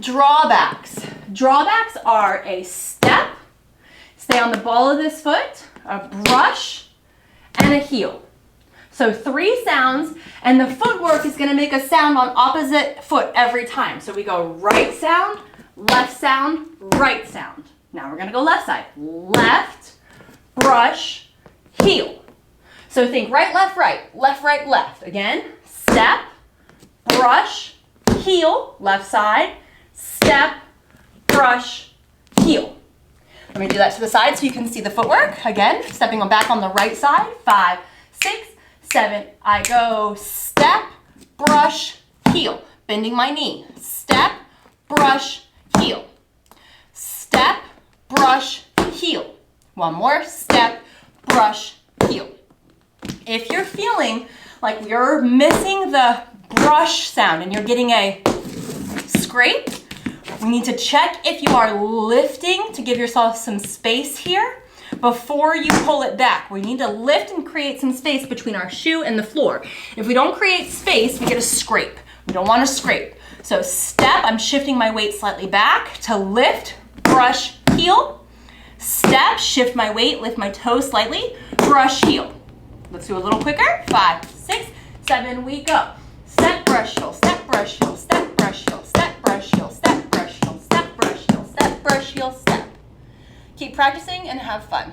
drawbacks. Drawbacks are a step, stay on the ball of this foot, a brush, and a heel. So 3 sounds, and the footwork is going to make a sound on opposite foot every time. So we go right sound, right sound. Now we're going to go left side. Left, brush, heel. So think right, left, right, left. Again, step, brush, heel, left side, step, brush, heel. Let me do that to the side so you can see the footwork. Again, stepping back on the right side. 5, 6, 7. I go step, brush, heel. Bending my knee. Step, brush, heel. Step, brush, heel. One more. Step, brush, heel. If you're feeling like you're missing the brush sound and you're getting a scrape, we need to check if you are lifting to give yourself some space here before you pull it back. We need to lift and create some space between our shoe and the floor. If we don't create space, we get a scrape. We don't want to scrape. So step, I'm shifting my weight slightly back to lift, brush, heel. Step, shift my weight, lift my toes slightly, brush, heel. Let's do a little quicker. 5, 6, 7, we go. Step, brush, heel, step, brush, heel, step, brush, heel, step, brush, heel, step, brush, heel, step, brush, heel, step, brush, heel, step. Keep practicing and have fun.